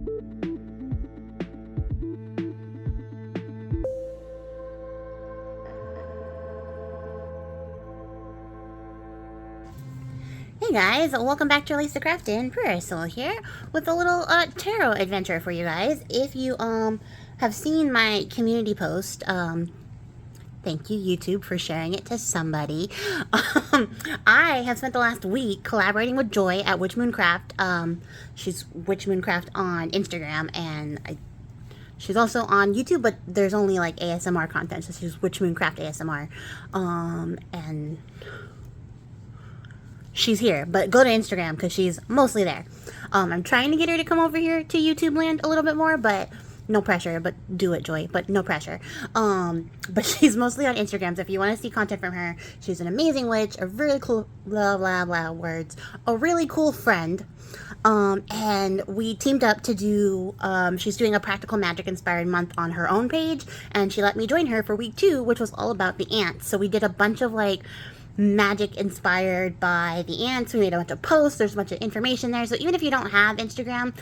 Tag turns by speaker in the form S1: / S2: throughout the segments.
S1: Hey guys, welcome back to releasethecraftin. Soul here with a little tarot adventure for you guys. If you have seen my community post, thank you YouTube for sharing it to somebody. I have spent the last week collaborating with Joy at Witch Mooncraft. She's Witch Mooncraft on Instagram, and she's also on YouTube, but there's only like ASMR content, so she's Witch Mooncraft ASMR. And she's here, but go to Instagram because she's mostly there. I'm trying to get her to come over here to YouTube land a little bit more, but no pressure. But do it, Joy, but no pressure. But she's mostly on Instagram, so if you want to see content from her, she's an amazing witch, a really cool, blah, blah, blah words, a really cool friend. And we teamed up to do, she's doing a practical magic inspired month on her own page, and she let me join her for week 2, which was all about the ants. So we did a bunch of like magic inspired by the ants. We made a bunch of posts. There's a bunch of information there. So even if you don't have Instagram,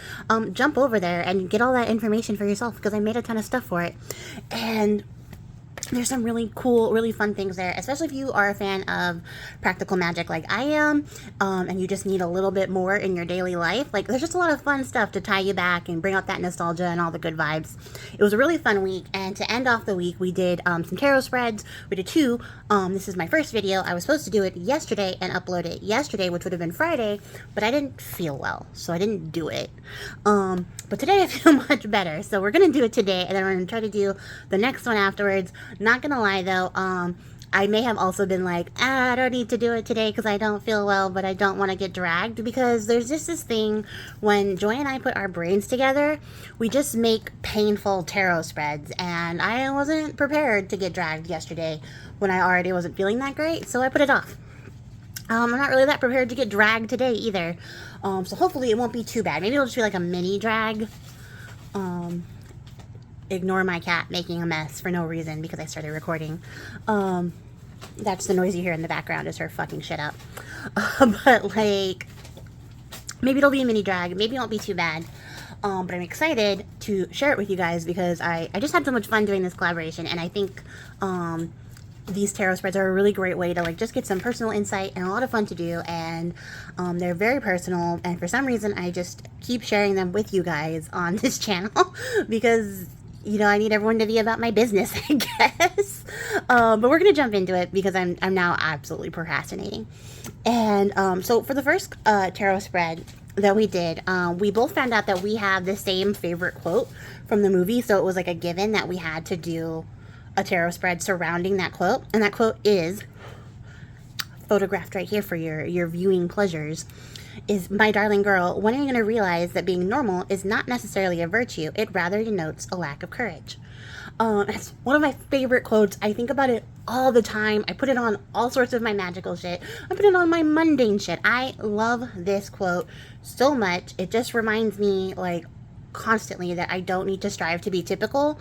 S1: jump over there and get all that information for yourself, because I made a ton of stuff for it. And there's some really cool, really fun things there, especially if you are a fan of practical magic like I am, and you just need a little bit more in your daily life. Like, there's just a lot of fun stuff to tie you back and bring out that nostalgia and all the good vibes. It was a really fun week, and to end off the week, we did some tarot spreads. We did 2. This is my first video. I was supposed to do it yesterday and upload it yesterday, which would have been Friday, but I didn't feel well, so I didn't do it. But today I feel much better, so we're going to do it today, and then we're going to try to do the next one afterwards. Not gonna lie though, I may have also been like, I don't need to do it today because I don't feel well, but I don't want to get dragged, because there's just this thing when Joy and I put our brains together, we just make painful tarot spreads, and I wasn't prepared to get dragged yesterday when I already wasn't feeling that great, so I put it off. I'm not really that prepared to get dragged today either, so hopefully it won't be too bad. Maybe it'll just be like a mini drag. Ignore my cat making a mess for no reason because I started recording. That's the noise you hear in the background, is her fucking shit up. But like, maybe it'll be a mini drag, maybe it won't be too bad. But I'm excited to share it with you guys because I just had so much fun doing this collaboration, and I think these tarot spreads are a really great way to like just get some personal insight and a lot of fun to do, and they're very personal, and for some reason I just keep sharing them with you guys on this channel because, you know, I need everyone to be about my business, I guess. But we're going to jump into it because I'm now absolutely procrastinating. And so for the first tarot spread that we did, we both found out that we have the same favorite quote from the movie. So it was like a given that we had to do a tarot spread surrounding that quote. And that quote is photographed right here for your viewing pleasures. Is, my darling girl, when are you going to realize that being normal is not necessarily a virtue? It rather denotes a lack of courage. It's one of my favorite quotes. I think about it all the time. I put it on all sorts of my magical shit. I put it on my mundane shit. I love this quote so much. It just reminds me, like, constantly that I don't need to strive to be typical.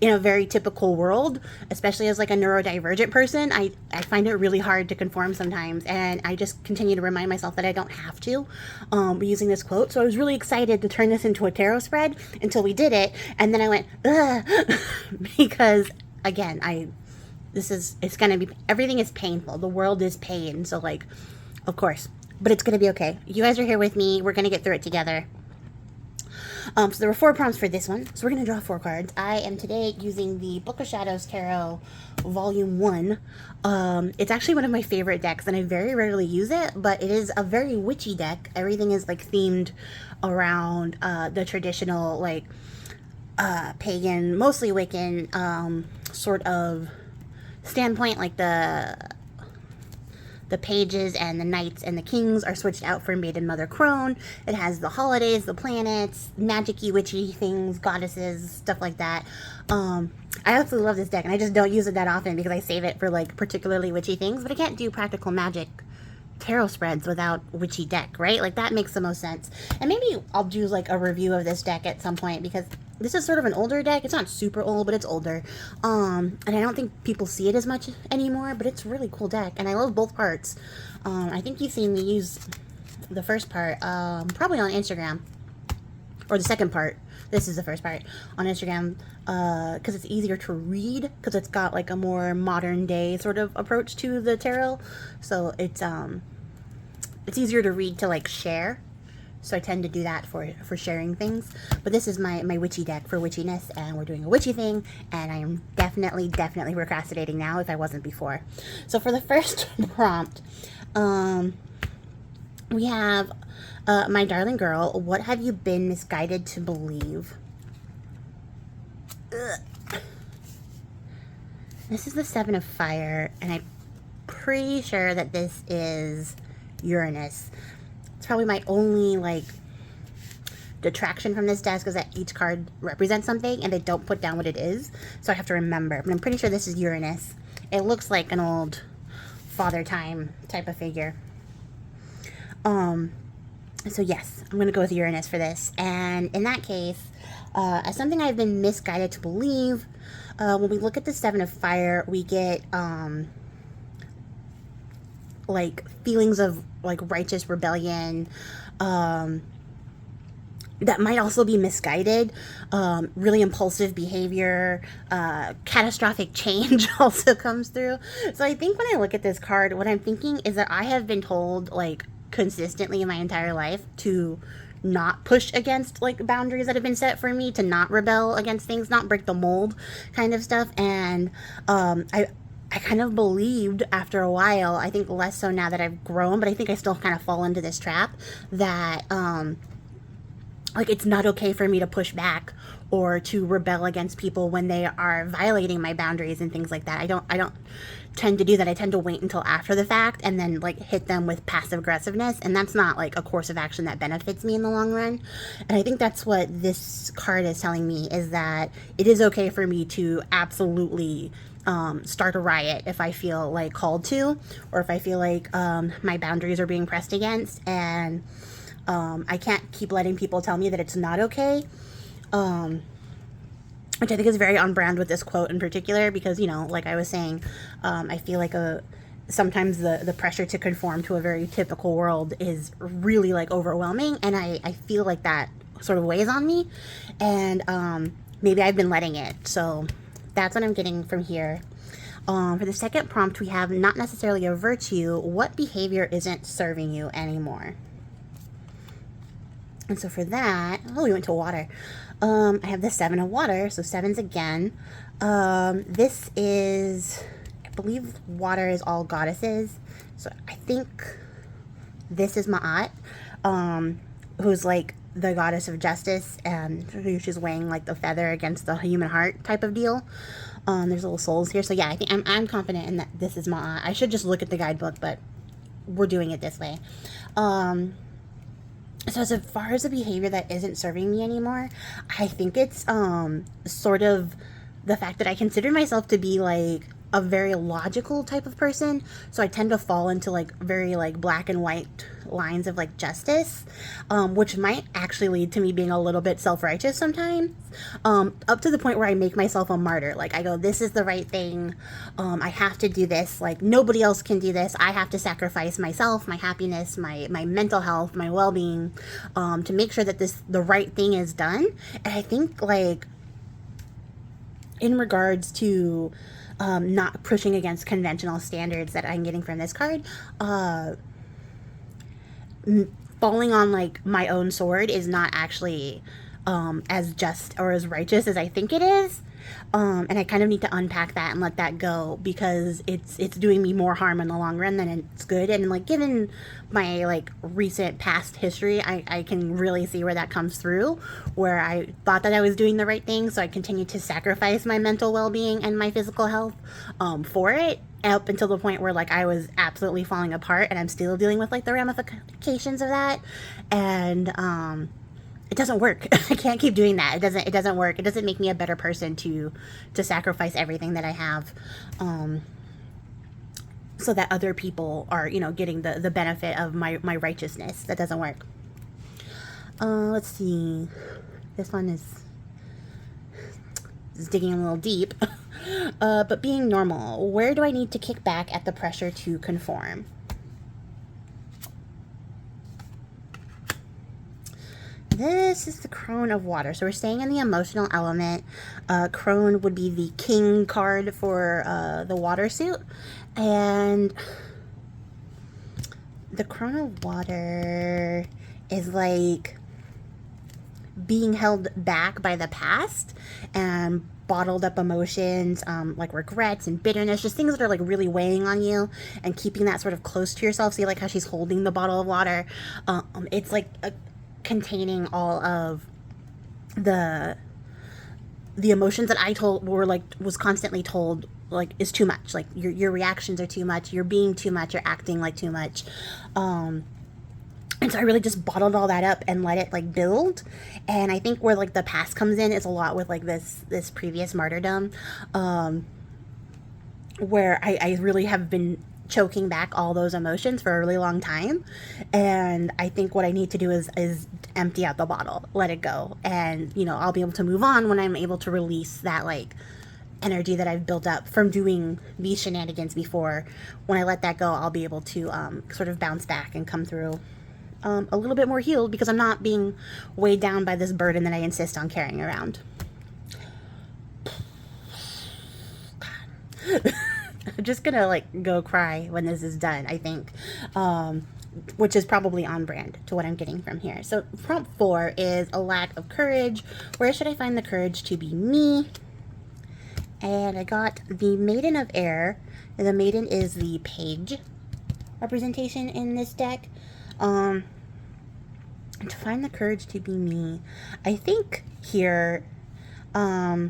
S1: In a very typical world, especially as like a neurodivergent person, I find it really hard to conform sometimes, and I just continue to remind myself that I don't have to be using this quote. So I was really excited to turn this into a tarot spread until we did it, and then I went, ugh, because again, it's gonna be, everything is painful. The world is pain, so like, of course, but it's gonna be okay. You guys are here with me. We're gonna get through it together. So there were 4 prompts for this one, so we're going to draw 4 cards. I am today using the Book of Shadows Tarot Volume 1. It's actually one of my favorite decks, and I very rarely use it, but it is a very witchy deck. Everything is like themed around the traditional, like, pagan, mostly Wiccan sort of standpoint. Like the pages and the knights and the kings are switched out for Maiden Mother Crone. It has the holidays, the planets, magic-y, witchy things, goddesses, stuff like that. I absolutely love this deck, and I just don't use it that often because I save it for like particularly witchy things, but I can't do practical magic tarot spreads without witchy deck, right? Like, that makes the most sense. And maybe I'll do like a review of this deck at some point, because this is sort of an older deck. It's not super old, but it's older. And I don't think people see it as much anymore, but it's a really cool deck, and I love both parts. I think you've seen me use the first part, probably on Instagram. or the second part. This is the first part on Instagram, because it's easier to read, because it's got like a more modern day sort of approach to the tarot. So it's easier to read to like share. So I tend to do that for sharing things. But this is my witchy deck for witchiness, and we're doing a witchy thing, and I am definitely procrastinating now if I wasn't before. So for the first prompt, we have, my darling girl, what have you been misguided to believe? Ugh. This is the Seven of Fire, and I'm pretty sure that this is Uranus. It's probably my only, like, detraction from this deck is that each card represents something and they don't put down what it is. So I have to remember. But I'm pretty sure this is Uranus. It looks like an old Father Time type of figure. So yes, I'm going to go with Uranus for this. And in that case, as something I've been misguided to believe, when we look at the Seven of Fire, we get, like feelings of like righteous rebellion, that might also be misguided, really impulsive behavior, catastrophic change also comes through. So I think when I look at this card, what I'm thinking is that I have been told like consistently in my entire life to not push against like boundaries that have been set for me, to not rebel against things, not break the mold kind of stuff. And I kind of believed after a while, I think less so now that I've grown, but I think I still kind of fall into this trap that, like, it's not okay for me to push back or to rebel against people when they are violating my boundaries and things like that. I don't tend to do that. I tend to wait until after the fact and then like hit them with passive aggressiveness, and that's not like a course of action that benefits me in the long run. And I think that's what this card is telling me, is that it is okay for me to absolutely start a riot if I feel like called to, or if I feel like my boundaries are being pressed against, and I can't keep letting people tell me that it's not okay, which I think is very on brand with this quote in particular, because, you know, like I was saying, I feel like sometimes the pressure to conform to a very typical world is really like overwhelming, and I feel like that sort of weighs on me, and maybe I've been letting it. So that's what I'm getting from here. For the second prompt, we have not necessarily a virtue. What behavior isn't serving you anymore? And so for that, oh, we went to water. I have the Seven of Water, so sevens again. This is, I believe water is all goddesses. So I think this is Ma'at, who's like the goddess of justice, and she's weighing like the feather against the human heart type of deal. There's little souls here. So yeah, I think I'm confident in that this is Ma'at. I should just look at the guidebook, but we're doing it this way. So as far as the behavior that isn't serving me anymore, I think it's sort of the fact that I consider myself to be like a very logical type of person. So I tend to fall into like very like black and white lines of like justice, which might actually lead to me being a little bit self-righteous sometimes, up to the point where I make myself a martyr. Like I go, this is the right thing. I have to do this. Like nobody else can do this. I have to sacrifice myself, my happiness, my mental health, my well-being, to make sure that the right thing is done. And I think like in regards to not pushing against conventional standards that I'm getting from this card, falling on like my own sword is not actually as just or as righteous as I think it is. And I kind of need to unpack that and let that go, because it's doing me more harm in the long run than it's good. And like given my like recent past history, I can really see where that comes through, where I thought that I was doing the right thing, so I continued to sacrifice my mental well-being and my physical health for it, up until the point where like I was absolutely falling apart, and I'm still dealing with like the ramifications of that. And it doesn't work. I can't keep doing that. It doesn't work. It doesn't make me a better person to sacrifice everything that I have, so that other people are, you know, getting the benefit of my righteousness. That doesn't work. Let's see. This one is digging a little deep. But being normal, where do I need to kick back at the pressure to conform? this is the Crone of Water. So we're staying in the emotional element. Crone would be the king card for the water suit. And the Crone of Water is like being held back by the past and bottled up emotions, like regrets and bitterness, just things that are like really weighing on you, and keeping that sort of close to yourself. See, like how she's holding the bottle of water. It's like containing all of the emotions that I was constantly told like is too much. Like your reactions are too much. You're being too much. You're acting like too much. And so I really just bottled all that up and let it like build. And I think where like the past comes in is a lot with like this previous martyrdom, where I really have been choking back all those emotions for a really long time. And I think what I need to do is empty out the bottle, let it go. And, you know, I'll be able to move on when I'm able to release that like energy that I've built up from doing these shenanigans before. When I let that go, I'll be able to sort of bounce back and come through a little bit more healed, because I'm not being weighed down by this burden that I insist on carrying around. I'm just gonna like go cry when this is done, I think, which is probably on brand to what I'm getting from here. So prompt 4 is a lack of courage. Where should I find the courage to be me? And I got the Maiden of Air. And the Maiden is the page representation in this deck. To find the courage to be me, I think here, how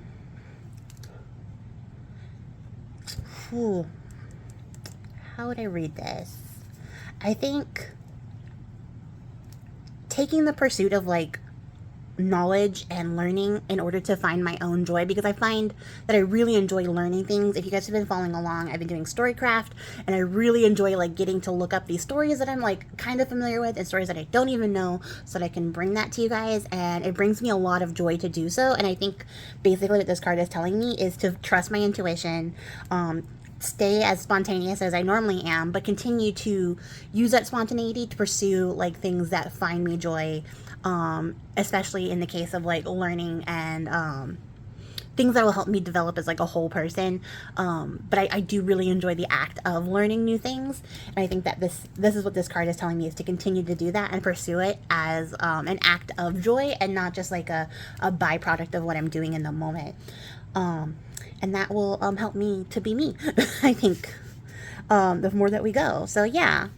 S1: would I read this? I think taking the pursuit of like knowledge and learning in order to find my own joy, because I find that I really enjoy learning things. If you guys have been following along, I've been doing storycraft, and I really enjoy like getting to look up these stories that I'm like kind of familiar with and stories that I don't even know, so that I can bring that to you guys. And it brings me a lot of joy to do so. And I think basically what this card is telling me is to trust my intuition, stay as spontaneous as I normally am, but continue to use that spontaneity to pursue like things that find me joy, especially in the case of like learning and things that will help me develop as like a whole person. But I do really enjoy the act of learning new things, and I think that this is what this card is telling me, is to continue to do that and pursue it as an act of joy, and not just like a byproduct of what I'm doing in the moment. And that will help me to be me, I think, the more that we go. So yeah,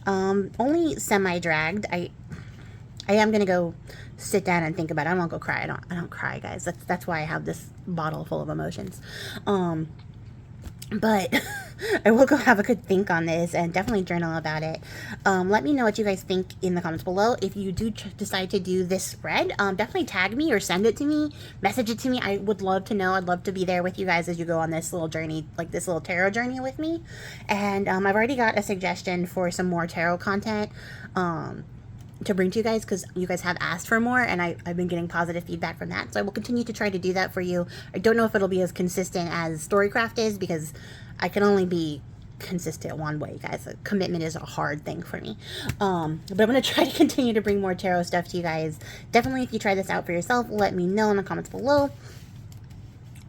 S1: only semi-dragged. I am going to go sit down and think about it. I won't go cry. I don't cry, guys. That's why I have this bottle full of emotions. But I will go have a good think on this and definitely journal about it. Let me know what you guys think in the comments below. If you do decide to do this spread, definitely tag me or send it to me, message it to me. I would love to know. I'd love to be there with you guys as you go on this little journey, like this little tarot journey with me. And I've already got a suggestion for some more tarot content to bring to you guys, because you guys have asked for more, and I've been getting positive feedback from that. So I will continue to try to do that for you. I don't know if it'll be as consistent as Storycraft is, because I can only be consistent one way, guys. Commitment is a hard thing for me. But I'm going to try to continue to bring more tarot stuff to you guys. Definitely, if you try this out for yourself, let me know in the comments below,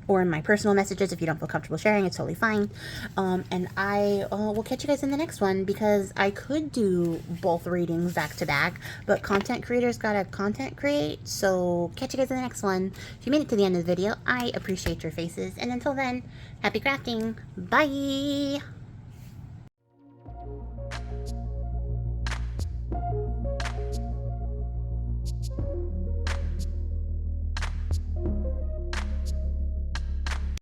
S1: or in my personal messages. If you don't feel comfortable sharing, it's totally fine. And I will catch you guys in the next one, because I could do both readings back to back, but content creators gotta content create. So catch you guys in the next one. If you made it to the end of the video, I appreciate your faces. And until then, happy crafting. Bye.